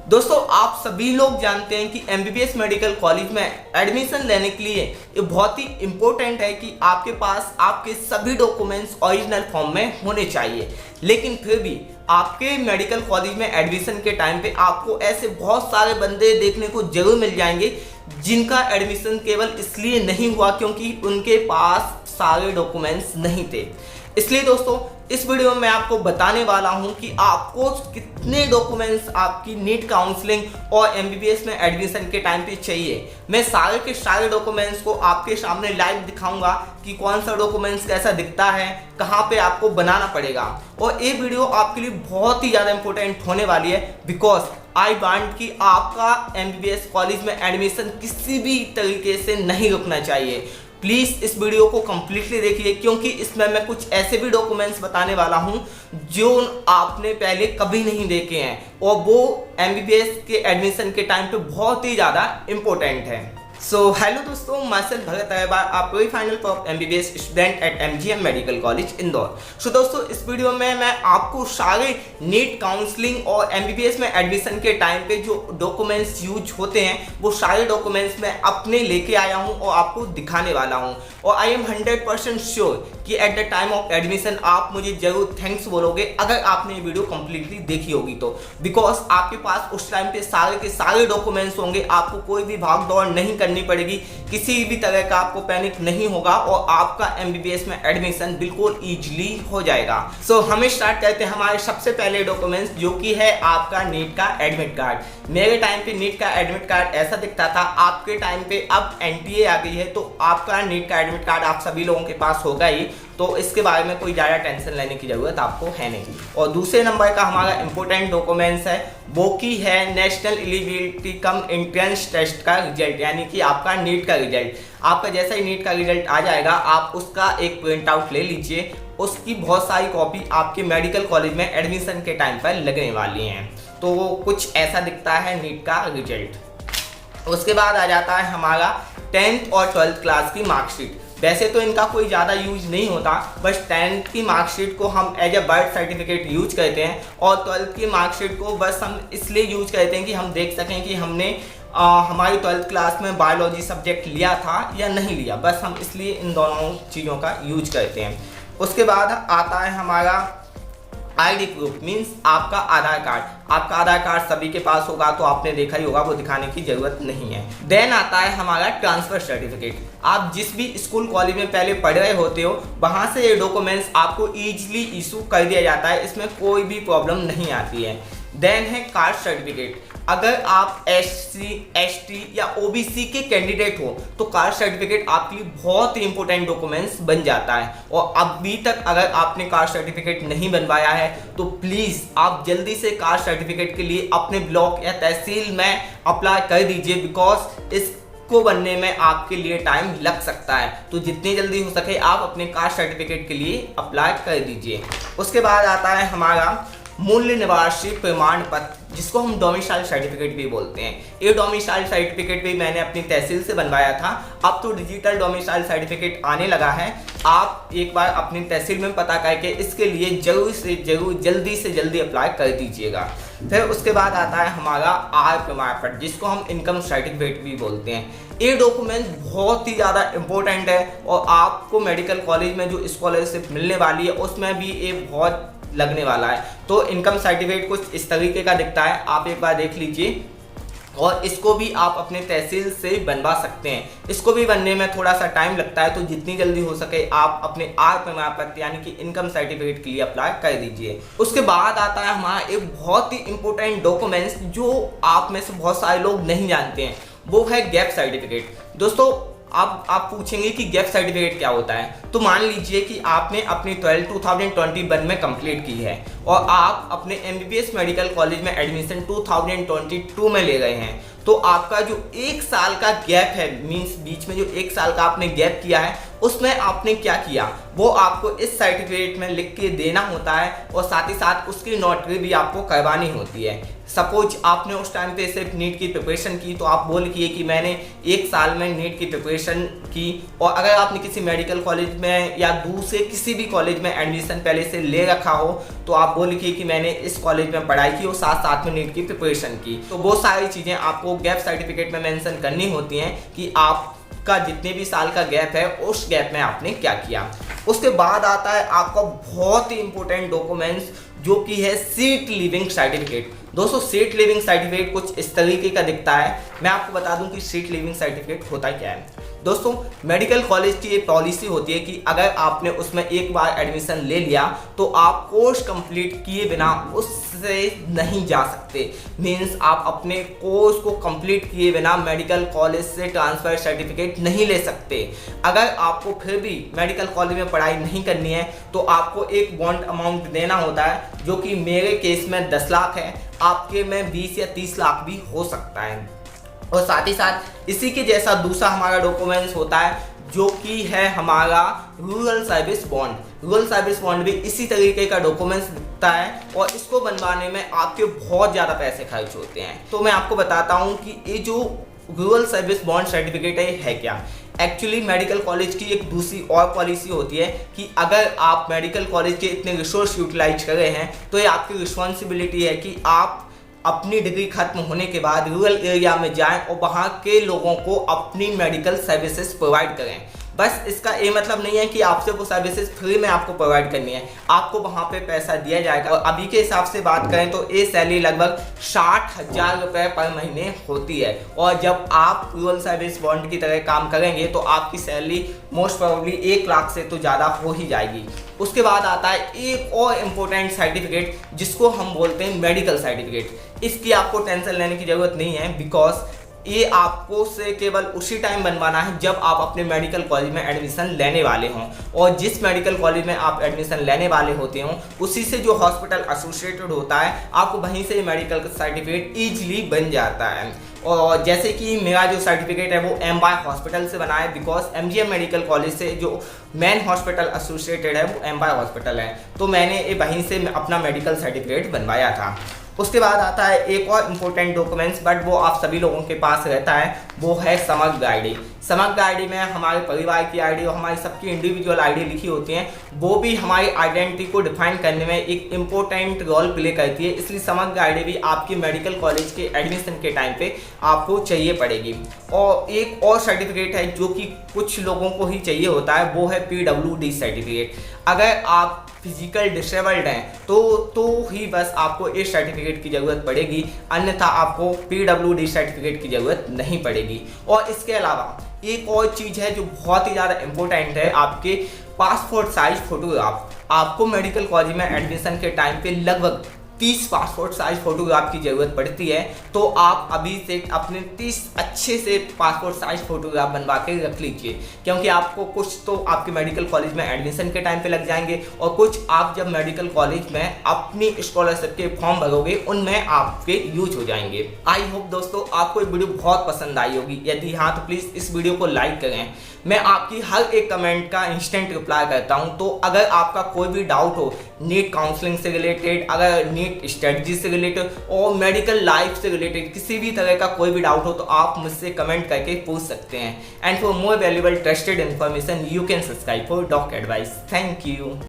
दोस्तों आप सभी लोग जानते हैं कि एमबीबीएस मेडिकल कॉलेज में एडमिशन लेने के लिए ये बहुत ही इम्पोर्टेंट है कि आपके पास आपके सभी डॉक्यूमेंट्स ओरिजिनल फॉर्म में होने चाहिए। लेकिन फिर भी आपके मेडिकल कॉलेज में एडमिशन के टाइम पे आपको ऐसे बहुत सारे बंदे देखने को जरूर मिल जाएंगे जिनका एडमिशन केवल इसलिए नहीं हुआ क्योंकि उनके पास सारे डॉक्यूमेंट्स नहीं थे। इसलिए दोस्तों इस वीडियो में मैं आपको बताने वाला हूं कि आपको कितने डॉक्यूमेंट्स आपकी नीट काउंसलिंग और एमबीबीएस में एडमिशन के टाइम पे चाहिए। मैं सारे के सारे डॉक्यूमेंट्स को आपके सामने लाइव दिखाऊंगा कि कौन सा डॉक्यूमेंट्स कैसा दिखता है, कहां पे आपको बनाना पड़ेगा। और ये वीडियो आपके लिए बहुत ही ज़्यादा इंपॉर्टेंट होने वाली है बिकॉज आई वांट कि आपका एमबीबीएस कॉलेज में एडमिशन किसी भी तरीके से नहीं रुकना चाहिए। प्लीज़ इस वीडियो को कम्प्लीटली देखिए क्योंकि इसमें मैं कुछ ऐसे भी डॉक्यूमेंट्स बताने वाला हूं जो आपने पहले कभी नहीं देखे हैं और वो एमबीबीएस के एडमिशन के टाइम पे बहुत ही ज़्यादा इम्पोर्टेंट है। सो हेलो दोस्तों, माइसेल्फ भगत अग्रवाल, आपको final of MBBS student at MGM medical college Indore. So दोस्तों इस वीडियो में मैं आपको सारे नीट काउंसलिंग और एमबीबीएस में एडमिशन के टाइम पे जो डॉक्यूमेंट्स यूज होते हैं वो सारे डॉक्यूमेंट्स मैं अपने लेके आया हूं और आपको दिखाने वाला हूं। और आई एम 100% श्योर कि at the time of admission आप मुझे जरूर थैंक्स बोलोगे अगर आपने ये वीडियो कंप्लीटली देखी होगी तो, बिकॉज आपके पास उस टाइम पे सारे के सारे डॉक्यूमेंट्स होंगे, आपको कोई भी भाग दौड़ नहीं करनी पड़ेगी, किसी भी तरह का आपको पैनिक नहीं होगा और आपका एमबीबीएस में एडमिशन बिल्कुल इजीली हो जाएगा। सो हमें स्टार्ट करते हैं हमारे सबसे पहले डॉक्यूमेंट्स जो कि है आपका नीट का एडमिट कार्ड। मेरे टाइम पे नीट का एडमिट कार्ड ऐसा दिखता था, आपके टाइम पे अब एनटीए आ गई है तो आपका नीट का एडमिट कार्ड आप सभी लोगों के पास होगा ही, तो इसके बारे में कोई ज़्यादा टेंशन लेने की ज़रूरत आपको है नहीं। और दूसरे नंबर का हमारा इंपॉर्टेंट डॉक्यूमेंट्स है वो की है national eligibility cum entrance test का रिजल्ट, यानी कि आपका नीट का रिजल्ट। आपका जैसा ही नीट का रिजल्ट आ जाएगा आप उसका एक प्रिंट आउट ले लीजिए, उसकी बहुत सारी कॉपी आपके मेडिकल कॉलेज में एडमिशन के टाइम पर लगने वाली हैं। तो कुछ ऐसा दिखता है नीट का रिजल्ट। उसके बाद आ जाता है हमारा 10th और 12th क्लास की मार्कशीट। वैसे तो इनका कोई ज़्यादा यूज नहीं होता, बस 10th की मार्कशीट को हम as a birth certificate use करते हैं और 12th की मार्कशीट को बस हम इसलिए यूज करते हैं कि हम देख सकें कि हमने हमारी 12th क्लास में बायोलॉजी सब्जेक्ट लिया था या नहीं लिया, बस हम इसलिए इन दोनों चीज़ों का यूज करते हैं। उसके बाद आता है हमारा आईडी प्रूफ, मीन्स आपका आधार कार्ड। आपका आधार कार्ड सभी के पास होगा तो आपने देखा ही होगा, वो दिखाने की जरूरत नहीं है। देन आता है हमारा ट्रांसफर सर्टिफिकेट। आप जिस भी स्कूल कॉलेज में पहले पढ़ रहे होते हो वहां से ये डॉक्यूमेंट्स आपको इजीली इशू कर दिया जाता है, इसमें कोई भी प्रॉब्लम नहीं आती है। देन है कास्ट सर्टिफिकेट। अगर आप SC, ST या OBC के कैंडिडेट हो तो कास्ट सर्टिफिकेट आपके लिए बहुत ही इंपॉर्टेंट डॉक्यूमेंट्स बन जाता है। और अभी तक अगर आपने कास्ट सर्टिफिकेट नहीं बनवाया है तो प्लीज़ आप जल्दी से कास्ट सर्टिफिकेट के लिए अपने ब्लॉक या तहसील में अप्लाई कर दीजिए बिकॉज इसको बनने में आपके लिए टाइम लग सकता है। तो जितनी जल्दी हो सके आप अपने कास्ट सर्टिफिकेट के लिए अप्लाई कर दीजिए। उसके बाद आता है हमारा मूल्य निवासी प्रमाण पत्र, जिसको हम डोमिसाइल सर्टिफिकेट भी बोलते हैं। ये डोमिसाइल सर्टिफिकेट भी मैंने अपनी तहसील से बनवाया था, अब तो डिजिटल डोमिसाइल सर्टिफिकेट आने लगा है। आप एक बार अपनी तहसील में पता करके इसके लिए जरूर से जरूर जल्दी से जल्दी अप्लाई कर दीजिएगा। फिर उसके बाद आता है हमारा आय प्रमाण पत्र, जिसको हम इनकम सर्टिफिकेट भी बोलते हैं। ये डॉक्यूमेंट बहुत ही ज़्यादा इंपॉर्टेंट है और आपको मेडिकल कॉलेज में जो स्कॉलरशिप मिलने वाली है उसमें भी ये बहुत लगने वाला है। तो इनकम सर्टिफिकेट कुछ इस तरीके का दिखता है, आप एक बार देख लीजिए। और इसको भी आप अपने तहसील से बनवा सकते हैं। इसको भी बनने में थोड़ा सा टाइम लगता है, तो जितनी जल्दी हो सके आप अपने आय प्रमाण पत्र यानी कि इनकम सर्टिफिकेट के लिए अप्लाई कर दीजिए। उसके बाद आता है हमारा एक बहुत ही इंपॉर्टेंट डॉक्यूमेंट्स जो आप में से बहुत सारे लोग नहीं जानते हैं, वो है गैप सर्टिफिकेट। दोस्तों अब आप पूछेंगे कि गैप सर्टिफिकेट क्या होता है, तो मान लीजिए कि आपने अपनी 12 2021 में कंप्लीट की है और आप अपने एमबीबीएस मेडिकल कॉलेज में एडमिशन 2022 में ले गए हैं, तो आपका जो एक साल का गैप है, मीन्स बीच में जो एक साल का आपने गैप किया है उसमें आपने क्या किया वो आपको इस सर्टिफिकेट में लिख के देना होता है और साथ ही साथ उसकी नोटरी भी आपको करवानी होती है। सपोज आपने उस टाइम पे सिर्फ नीट की प्रिपरेशन की, तो आप बोल किए कि मैंने 1 साल में नीट की प्रिपरेशन की। और अगर आपने किसी मेडिकल कॉलेज में या दूसरे किसी भी कॉलेज में एडमिशन पहले से ले रखा हो, तो आप बोल किए कि मैंने इस कॉलेज में पढ़ाई की और साथ साथ में नीट की प्रिपरेशन की। तो बहुत सारी चीज़ें आपको गैप सर्टिफिकेट में मेंशन करनी होती हैं कि आपका जितने भी साल का गैप है उस गैप में आपने क्या किया। उसके बाद आता है आपका बहुत ही इंपॉर्टेंट डॉक्यूमेंट्स, जो कि है सीट लिविंग सर्टिफिकेट। दोस्तों सीट लिविंग सर्टिफिकेट कुछ इस तरीके का दिखता है। मैं आपको बता दूं कि सीट लिविंग सर्टिफिकेट होता क्या है। दोस्तों मेडिकल कॉलेज की एक पॉलिसी होती है कि अगर आपने उसमें एक बार एडमिशन ले लिया तो आप कोर्स कंप्लीट किए बिना उससे नहीं जा सकते। मींस आप अपने कोर्स को कंप्लीट किए बिना मेडिकल कॉलेज से ट्रांसफर सर्टिफिकेट नहीं ले सकते। अगर आपको फिर भी मेडिकल कॉलेज में पढ़ाई नहीं करनी है तो आपको एक बॉन्ड अमाउंट देना होता है, जो कि मेरे केस में 10 लाख है, आपके में 20 या 30 लाख भी हो सकता है। और साथ ही साथ इसी के जैसा दूसरा हमारा डॉक्यूमेंट्स होता है, जो कि है हमारा rural service bond. Rural service bond भी इसी तरीके का डॉक्यूमेंट्स दिखता है और इसको बनवाने में आपके बहुत ज़्यादा पैसे खर्च होते हैं। तो मैं आपको बताता हूँ कि ये जो रूरल सर्विस बॉन्ड सर्टिफिकेट है क्या। एक्चुअली मेडिकल कॉलेज की एक दूसरी और पॉलिसी होती है कि अगर आप मेडिकल कॉलेज के इतने रिसोर्स यूटिलाइज कर रहे हैं तो ये आपकी रिस्पॉन्सिबिलिटी है कि आप अपनी डिग्री खत्म होने के बाद रूरल एरिया में जाएं और वहाँ के लोगों को अपनी मेडिकल सर्विसेज प्रोवाइड करें। बस इसका ये मतलब नहीं है कि आपसे वो सर्विसेज फ्री में आपको प्रोवाइड करनी है, आपको वहाँ पे पैसा दिया जाएगा। और अभी के हिसाब से बात करें तो ये सैलरी लगभग 60,000 रुपये पर महीने होती है। और जब आप रूरल सर्विस बॉन्ड की तरह काम करेंगे तो आपकी सैलरी मोस्ट प्रोबेबली 1 लाख से तो ज़्यादा हो ही जाएगी। उसके बाद आता है एक और इम्पोर्टेंट सर्टिफिकेट, जिसको हम बोलते हैं मेडिकल सर्टिफिकेट। इसकी आपको टेंशन लेने की ज़रूरत नहीं है, बिकॉज ये आपको से केवल उसी टाइम बनवाना है जब आप अपने मेडिकल कॉलेज में एडमिशन लेने वाले हों। और जिस मेडिकल कॉलेज में आप एडमिशन लेने वाले होते हों उसी से जो हॉस्पिटल एसोसिएटेड होता है, आपको वहीं से मेडिकल सर्टिफिकेट ईजिली बन जाता है। और जैसे कि मेरा जो सर्टिफिकेट है वो एमवाई हॉस्पिटल से बना है, बिकॉज एमजीएम मेडिकल कॉलेज से जो मेन हॉस्पिटल एसोसिएटेड है वो एमवाई हॉस्पिटल है, तो मैंने वहीं से अपना मेडिकल सर्टिफिकेट बनवाया था। उसके बाद आता है एक और इम्पोर्टेंट डॉक्यूमेंट्स, बट वो आप सभी लोगों के पास रहता है, वो है समग्र आईडी। समग्र आईडी में हमारे परिवार की आईडी और हमारी सबकी इंडिविजुअल आईडी लिखी होती हैं, वो भी हमारी आइडेंटिटी को डिफाइन करने में एक इम्पोर्टेंट रोल प्ले करती है। इसलिए समग्र आईडी भी आपकी मेडिकल कॉलेज के एडमिशन के टाइम पे आपको चाहिए पड़ेगी। और एक और सर्टिफिकेट है जो कि कुछ लोगों को ही चाहिए होता है, वो है PWD सर्टिफिकेट। अगर आप फिजिकल डिसेबल्ड हैं तो ही बस आपको इस सर्टिफिकेट की ज़रूरत पड़ेगी, अन्यथा आपको PWD सर्टिफिकेट की ज़रूरत नहीं पड़ेगी। और इसके अलावा एक और चीज़ है जो बहुत ही ज़्यादा इम्पोर्टेंट है, आपके पासपोर्ट साइज फोटोग्राफ। आपको मेडिकल कॉलेज में एडमिशन के टाइम पे लगभग 30 पासपोर्ट साइज फोटोग्राफ की ज़रूरत पड़ती है, तो आप अभी से अपने 30 अच्छे से पासपोर्ट साइज फोटोग्राफ बनवा के रख लीजिए, क्योंकि आपको कुछ तो आपके मेडिकल कॉलेज में एडमिशन के टाइम पे लग जाएंगे और कुछ आप जब मेडिकल कॉलेज में अपनी स्कॉलरशिप के फॉर्म भरोगे उनमें आपके यूज हो जाएंगे। आई होप दोस्तों आपको ये वीडियो बहुत पसंद आई होगी। यदि हाँ तो प्लीज़ इस वीडियो को लाइक करें। मैं आपकी हर एक कमेंट का इंस्टेंट रिप्लाई करता हूं, तो अगर आपका कोई भी डाउट हो नीट काउंसलिंग से रिलेटेड, अगर नीट स्ट्रेटजी से रिलेटेड और मेडिकल लाइफ से रिलेटेड किसी भी तरह का कोई भी डाउट हो तो आप मुझसे कमेंट करके पूछ सकते हैं। And for more valuable trusted information you can subscribe for doc advice. Thank you.